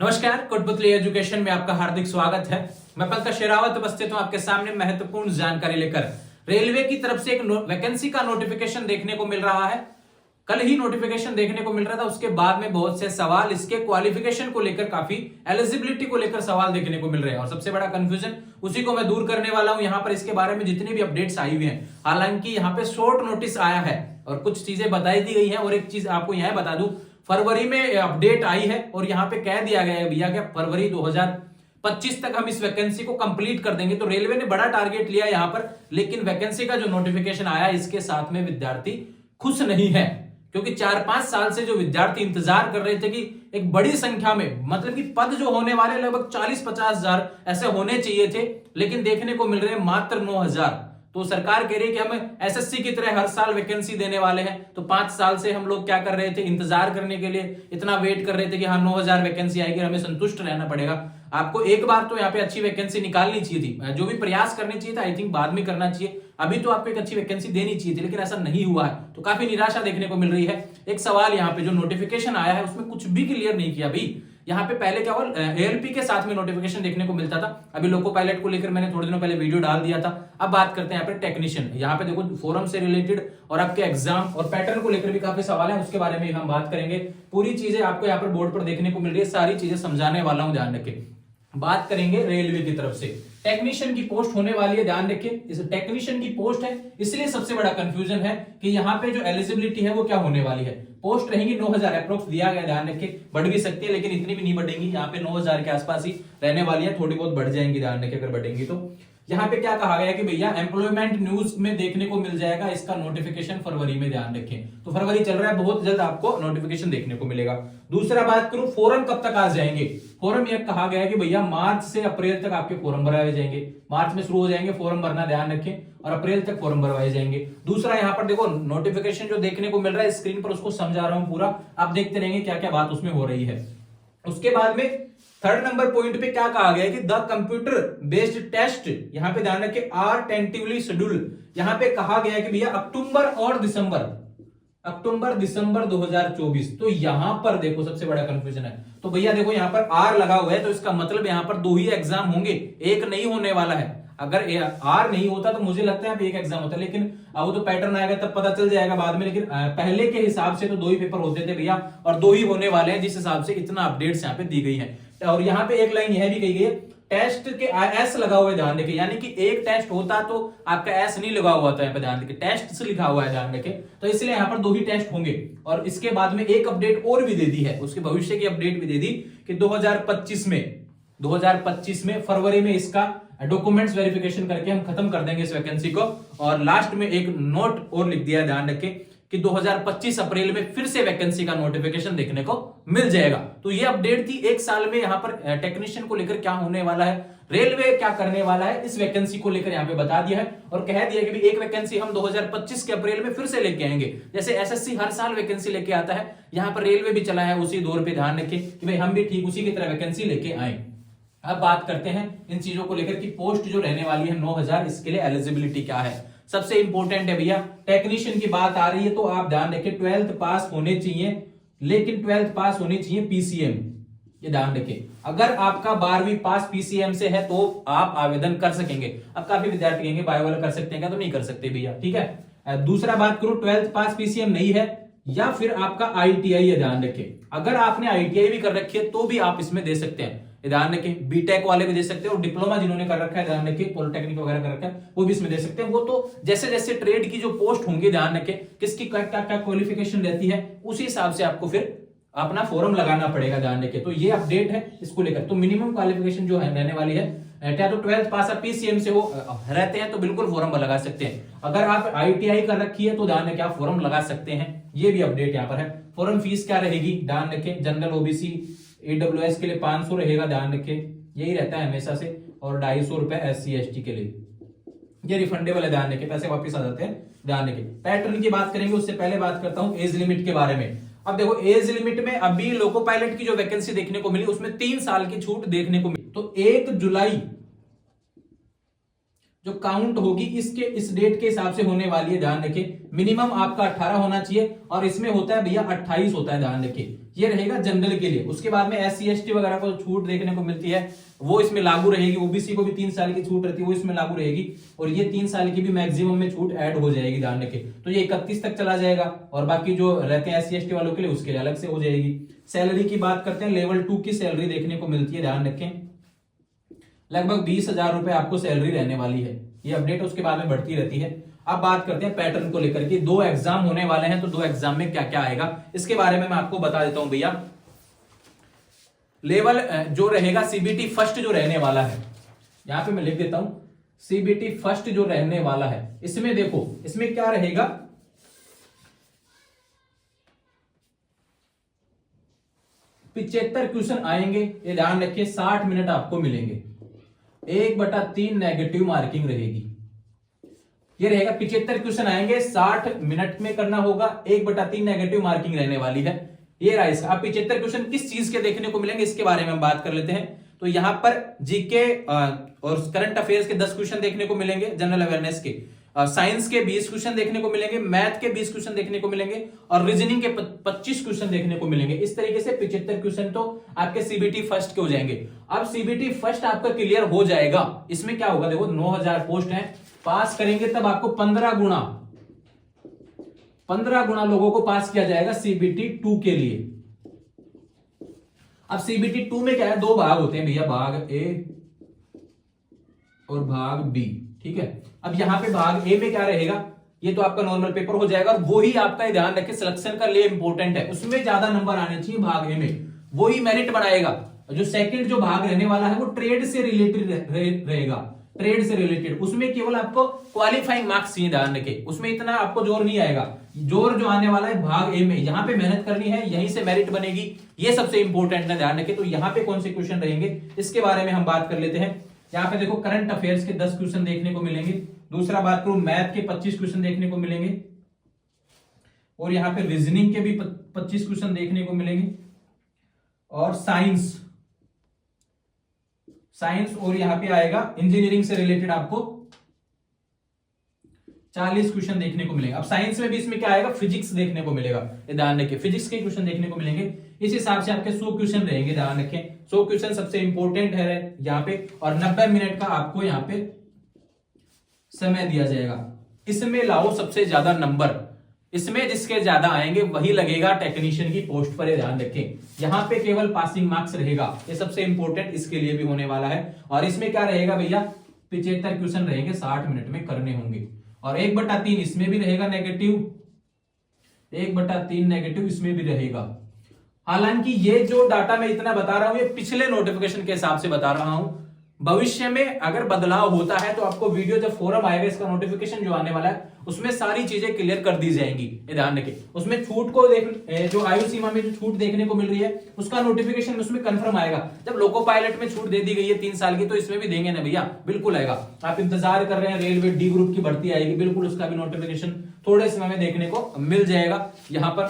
नमस्कार, कोटपुतली एजुकेशन में आपका हार्दिक स्वागत है। मैं पंकज शेरावत उपस्थित हूं आपके सामने महत्वपूर्ण जानकारी लेकर। रेलवे की तरफ से एक वैकेंसी का नोटिफिकेशन देखने को मिल रहा है। कल ही नोटिफिकेशन देखने को मिल रहा था, उसके बाद में बहुत से सवाल इसके क्वालिफिकेशन को लेकर, काफी एलिजिबिलिटी को लेकर सवाल देखने को मिल रहे हैं और सबसे बड़ा कंफ्यूजन उसी को मैं दूर करने वाला हूं। यहाँ पर इसके बारे में जितनी भी अपडेट्स आई हुई हैं, हालांकि यहाँ पे शॉर्ट नोटिस आया है और कुछ चीजें बताई दी गई है। और एक चीज आपको यह बता दूं, फरवरी में अपडेट आई है और यहाँ पे कह दिया गया है भैया क्या फरवरी 2025 तक हम इस वैकेंसी को कंप्लीट कर देंगे। तो रेलवे ने बड़ा टारगेट लिया यहाँ पर, लेकिन वैकेंसी का जो नोटिफिकेशन आया इसके साथ में विद्यार्थी खुश नहीं है, क्योंकि 4-5 साल से जो विद्यार्थी इंतजार कर रहे थे कि एक बड़ी संख्या में, मतलब कि पद जो होने वाले लगभग 40-50 हजार ऐसे होने चाहिए थे, लेकिन देखने को मिल रहे हैं मात्र 9,000। तो सरकार कह रही है कि हम एसएससी की तरह हर साल वैकेंसी देने वाले हैं। तो 5 साल से हम लोग क्या कर रहे थे, इंतजार करने के लिए इतना वेट कर रहे थे कि हाँ 9,000 वैकेंसी आएगी, हमें संतुष्ट रहना पड़ेगा। आपको एक बार तो यहाँ पे अच्छी वैकेंसी निकालनी चाहिए थी, जो भी प्रयास करने चाहिए था आई थिंक बाद में करना चाहिए। अभी तो आपको एक अच्छी वैकेंसी देनी चाहिए थी, लेकिन ऐसा नहीं हुआ है, तो काफी निराशा देखने को मिल रही है। एक सवाल यहाँ पे जो नोटिफिकेशन आया है उसमें कुछ भी क्लियर नहीं किया भाई। यहाँ पे पहले क्या हुआ, एएलपी के साथ में नोटिफिकेशन देखने को मिलता था, अभी लोको पायलट को लेकर मैंने थोड़े दिनों पहले वीडियो डाल दिया था। अब बात करते हैं यहाँ पे टेक्नीशियन। यहाँ पे देखो फोरम से रिलेटेड और आपके एग्जाम और पैटर्न को लेकर भी काफी सवाल है, उसके बारे में हम बात करेंगे। पूरी चीजें आपको यहाँ पर बोर्ड पर देखने को मिल रही है, सारी चीजें समझाने वाला हूं, ध्यान रखें। बात करेंगे रेलवे की तरफ से टेक्नीशियन की पोस्ट होने वाली है, ध्यान रखिए। इस टेक्नीशियन की पोस्ट है, इसलिए सबसे बड़ा कंफ्यूजन है कि यहाँ पे जो एलिजिबिलिटी है वो क्या होने वाली है। पोस्ट रहेंगी 9,000 अप्रोक्स दिया गया, ध्यान रखिए। बढ़ भी सकती है लेकिन इतनी भी नहीं बढ़ेंगी, यहाँ पे 9,000 के आसपास ही रहने वाली है, थोड़ी बहुत बढ़ जाएंगी, ध्यान रखिए अगर बढ़ेंगी तो। यहाँ पे क्या कहा गया कि भैया एम्प्लॉयमेंट न्यूज में देखने को मिल जाएगा इसका नोटिफिकेशन फरवरी में, ध्यान रखें। तो फरवरी चल रहा है, बहुत जल्द आपको नोटिफिकेशन देखने को मिलेगा। दूसरा बात करूं, फोरम कब तक आ जाएंगे। फोरम यह कहा गया है कि भैया मार्च से अप्रैल तक आपके फोरम भरवाए जाएंगे। मार्च में शुरू हो जाएंगे फॉर्म भरना, ध्यान रखें, और अप्रैल तक फॉर्म भरवाए जाएंगे। दूसरा यहाँ पर देखो नोटिफिकेशन जो देखने को मिल रहा है स्क्रीन पर, उसको समझा रहा हूं पूरा, आप देखते रहेंगे क्या क्या बात उसमें हो रही है। उसके बाद में थर्ड नंबर पॉइंट पे क्या कहा गया है कि द कंप्यूटर बेस्ड टेस्ट, यहां पे ध्यान रखिए, आर टेंटिवली शेड्यूल। यहां पे कहा गया है कि भैया अक्टूबर दिसंबर 2024। तो यहां पर देखो सबसे बड़ा कंफ्यूजन है, तो भैया देखो यहां पर आर लगा हुआ है, तो इसका मतलब यहां पर 2 ही एग्जाम होंगे, एक नहीं होने वाला है। अगर आर नहीं होता तो मुझे लगता है एक एग्जाम होता, लेकिन अब तो पैटर्न आएगा तब पता चल जाएगा बाद में। लेकिन पहले के हिसाब से तो 2 ही पेपर होते थे भैया, और 2 ही होने वाले हैं, जिस हिसाब से इतना अपडेट्स यहाँ पे दी गई है। और यहाँ पे एक लाइन यह भी कही गई है, टेस्ट के एस लगा हुआ है, ध्यान रखिए, यानी कि एक टेस्ट होता तो आपका एस नहीं लगा हुआ था, यहाँ पे ध्यान रखिए, टेस्ट से लिखा हुआ है, ध्यान रखिए। तो इसलिए यहाँ पर 2 ही टेस्ट होंगे। और इसके बाद में एक अपडेट और भी दे दी है, उसके भविष्य की अपडेट भी दे दी कि 2025 में फरवरी में इसका डॉक्यूमेंट्स वेरिफिकेशन करके हम खत्म कर देंगे इस वैकेंसी को। और लास्ट में एक नोट और लिख दिया, ध्यान रखें, कि 2025 अप्रैल में फिर से वैकेंसी का नोटिफिकेशन देखने को मिल जाएगा। तो ये अपडेट थी एक साल में यहाँ पर टेक्नीशियन को लेकर क्या होने वाला है, रेलवे क्या करने वाला है, इस वैकेंसी को लेकर यहाँ पे बता दिया है। और कह दिया कि एक वैकेंसी हम 2025 के अप्रैल में फिर से लेके आएंगे। जैसे एसएससी हर साल वैकेंसी लेके आता है, यहाँ पर रेलवे भी चला है उसी दौर पे, ध्यान रखें कि भाई हम भी ठीक उसी की तरह वैकेंसी लेके आए। अब बात करते हैं इन चीजों को लेकर कि पोस्ट जो रहने वाली है 9,000, इसके लिए एलिजिबिलिटी क्या है। सबसे इंपॉर्टेंट है भैया, टेक्नीशियन की बात आ रही है तो आप ध्यान रखें 12th पास होने चाहिए, लेकिन 12th पास होनी चाहिए पीसीएम, ये ध्यान रखें। अगर आपका 12वीं पास पीसीएम से है तो आप आवेदन कर सकेंगे। अब काफी विद्यार्थी कहेंगे बायो वाला कर सकते हैं क्या, तो नहीं कर सकते भैया, ठीक है। दूसरा बात करूं, 12th पास पीसीएम नहीं है या फिर आपका आईटीआई है, ध्यान रखें। अगर आपने आईटीआई भी कर रखी है तो भी आप इसमें दे सकते हैं, ध्यान रखें। बीटेक वाले भी दे सकते हैं और डिप्लोमा जिन्होंने कर रखा है, ध्यान रखें, पॉलिटेक्निक वगैरह कर रखा है, वो भी इसमें दे सकते हैं। वो तो जैसे जैसे ट्रेड की जो पोस्ट होंगी, ध्यान रखें, किसकी क्या क्या क्वालिफिकेशन रहती है, उसी हिसाब से आपको फिर अपना फॉर्म लगाना पड़ेगा, ध्यान रखें। तो ये अपडेट है इसको लेकर। तो मिनिमम क्वालिफिकेशन जो है रहने वाली है, क्या तो 12th पास पीसीएम से वो रहते हैं तो बिल्कुल फॉर्म लगा सकते हैं। अगर आप आईटीआई कर रखी है तो ध्यान रखें आप फॉर्म लगा सकते हैं, ये भी अपडेट यहाँ पर है। फॉर्म फीस क्या रहेगी, ध्यान रखें, जनरल ओबीसी ईडब्ल्यूएस के लिए 500 रहेगा, ध्यान रखें, यही रहता है हमेशा से, और 250 रुपए एससी एसटी के लिए, ये रिफंडेबल है, ध्यान रखें, पैसे वापस आ जाते हैं, ध्यान रखें। पैटर्न की बात करेंगे उससे पहले बात करता हूं एज लिमिट के बारे में। अब देखो एज लिमिट में अभी लोको पायलट की जो वैकेंसी देखने को मिली उसमें 3 साल की छूट देखने को मिली। तो 1 जुलाई जो काउंट होगी इस डेट के हिसाब से होने वाली है, ध्यान रखिए। मिनिमम आपका 18 होना चाहिए और इसमें होता है भैया 28 होता है, ध्यान रखिए। ये रहेगा जनरल के लिए। उसके बाद में SC ST वगैरह को छूट देखने को मिलती है वो इसमें लागू रहेगी। ओबीसी को भी 3 साल की छूट रहती है, वो इसमें लागू रहेगी। और ये 3 साल की भी मैक्सिमम में छूट ऐड हो जाएगी, ध्यान रखिए। तो ये 31 तक चला जाएगा और बाकी जो रहते हैं SC ST वालों के लिए उसके लिए अलग से हो जाएगी। सैलरी की बात करते हैं, लेवल 2 की सैलरी देखने को मिलती है, ध्यान रखें। लगभग 20,000 रुपए आपको सैलरी रहने वाली है। ये अपडेट उसके बाद में बढ़ती रहती है। अब बात करते हैं पैटर्न को लेकर के। 2 एग्जाम होने वाले हैं, तो 2 एग्जाम में क्या क्या आएगा इसके बारे में मैं आपको बता देता हूं भैया। लेवल जो रहेगा CBT फर्स्ट जो रहने वाला है, यहां पे मैं लिख देता हूं CBT फर्स्ट जो रहने वाला है। इसमें देखो, इसमें क्या रहेगा, 75 क्वेश्चन आएंगे, ये ध्यान रखिए। 60 मिनट आपको मिलेंगे। 1/3 नेगेटिव मार्किंग रहेगी। ये रहेगा 75 क्वेश्चन आएंगे, 60 मिनट में करना होगा, 1/3 नेगेटिव मार्किंग रहने वाली है। ये रहा इसका। अब 75 क्वेश्चन किस चीज के देखने को मिलेंगे इसके बारे में हम बात कर लेते हैं। तो यहां पर जीके और करंट अफेयर्स के 10 क्वेश्चन देखने को मिलेंगे, जनरल अवेयरनेस के। साइंस के 20 क्वेश्चन देखने को मिलेंगे, मैथ के 20 क्वेश्चन देखने को मिलेंगे और रीजनिंग के 25 क्वेश्चन देखने को मिलेंगे। इस तरीके से 75 क्वेश्चन तो आपके CBT फर्स्ट के हो जाएंगे। अब CBT फर्स्ट आपका क्लियर हो जाएगा, इसमें क्या होगा, देखो 9000 पोस्ट है, पास करेंगे तब आपको 15 गुना लोगों को पास किया जाएगा CBT 2 के लिए। अब CBT 2 में क्या है, 2 भाग होते हैं भैया, भाग A और भाग B, ठीक है। अब यहां पे भाग ए में क्या रहेगा, ये तो आपका नॉर्मल पेपर हो जाएगा और वो ही आपका ध्यान रखें सिलेक्शन का लिए इंपॉर्टेंट है, उसमें ज्यादा नंबर आने चाहिए भाग ए में, वो ही मेरिट बनाएगा। जो सेकंड जो भाग रहने वाला है वो ट्रेड से रिलेटेड रहेगा, ट्रेड से रिलेटेड, उसमें केवल आपको क्वालिफाइंग मार्क्स चाहिए, ध्यान रखें। उसमें इतना आपको जोर नहीं आएगा। जोर जो आने वाला है भाग ए में, यहां पे मेहनत करनी है, यहीं से मेरिट बनेगी, ये सबसे इंपॉर्टेंट है, ध्यान रखें। तो यहां पे कौन से क्वेश्चन रहेंगे इसके बारे में हम बात कर लेते हैं। यहाँ पे देखो करंट अफेयर्स के 10 क्वेश्चन देखने को मिलेंगे। दूसरा बात करूं, मैथ के 25 क्वेश्चन देखने को मिलेंगे और यहाँ पे रीजनिंग के भी 25 क्वेश्चन देखने को मिलेंगे और साइंस और यहाँ पे आएगा इंजीनियरिंग से रिलेटेड आपको 40 क्वेश्चन देखने को मिलेंगे। अब साइंस में भी इसमें क्या आएगा, फिजिक्स देखने को मिलेगा, ध्यान रखिए, फिजिक्स के क्वेश्चन देखने को मिलेंगे। इस हिसाब से आपके 100 क्वेश्चन रहेंगे, ध्यान रखें। 100 क्वेश्चन सबसे इंपॉर्टेंट है यहाँ पे और 90 मिनट का आपको यहाँ पे समय दिया जाएगा। इसमें लाओ सबसे ज्यादा नंबर, इसमें जिसके ज्यादा आएंगे वही लगेगा टेक्नीशियन की पोस्ट पर, ध्यान रखें। यहाँ पे केवल पासिंग मार्क्स रहेगा, ये सबसे इंपॉर्टेंट इसके लिए भी होने वाला है। और इसमें क्या रहेगा भैया, 75 क्वेश्चन रहेंगे, 60 मिनट में करने होंगे और 1/3 इसमें भी रहेगा नेगेटिव, 1/3 नेगेटिव इसमें भी रहेगा। हालांकि ये जो डाटा मैं इतना बता रहा हूं ये पिछले नोटिफिकेशन के हिसाब से बता रहा हूं। भविष्य में अगर बदलाव होता है तो आपको वीडियो जब फोरम आएगा, इसका नोटिफिकेशन जो आने वाला है उसमें सारी चीजें क्लियर कर दी जाएंगी, ये ध्यान रखें। उसमें छूट को देख, जो आयु सीमा में जो छूट देखने को मिल रही है उसका नोटिफिकेशन उसमें कंफर्म आएगा। जब लोको पायलट में छूट दे दी गई है 3 साल की, तो इसमें भी देंगे ना भैया, बिल्कुल आएगा। आप इंतजार कर रहे हैं रेलवे D ग्रुप की भर्ती आएगी, बिल्कुल उसका भी नोटिफिकेशन थोड़े समय में देखने को मिल जाएगा। यहाँ पर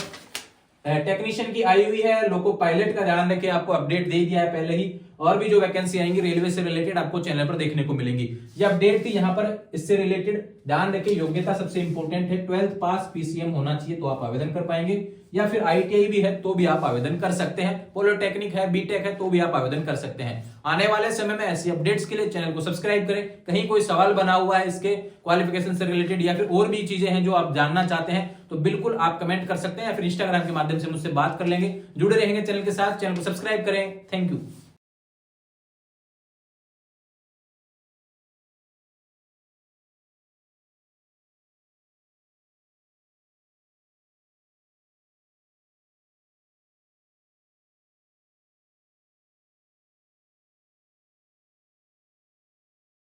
टेक्नीशियन की आई हुई है, लोको पायलट का ध्यान रखें, आपको अपडेट दे दिया है पहले ही। और भी जो वैकेंसी आएंगी रेलवे से रिलेटेड आपको चैनल पर देखने को मिलेंगी। ये अपडेट थी यहाँ पर, इससे रिलेटेड ध्यान रखें। योग्यता सबसे इंपॉर्टेंट है, 12th पास PCM होना चाहिए तो आप आवेदन कर पाएंगे, या फिर ITI भी है तो भी आप आवेदन कर सकते हैं, पॉलिटेक्निक है, BTech है तो भी आप आवेदन कर सकते हैं। आने वाले समय में ऐसी अपडेट्स के लिए चैनल को सब्सक्राइब करें। कहीं कोई सवाल बना हुआ है इसके क्वालिफिकेशन से रिलेटेड या फिर और भी चीजें हैं जो आप जानना चाहते हैं तो बिल्कुल आप कमेंट कर सकते हैं या फिर इंस्टाग्राम के माध्यम से मुझसे बात कर लेंगे। जुड़े रहेंगे चैनल के साथ, चैनल को सब्सक्राइब करें। Thank you.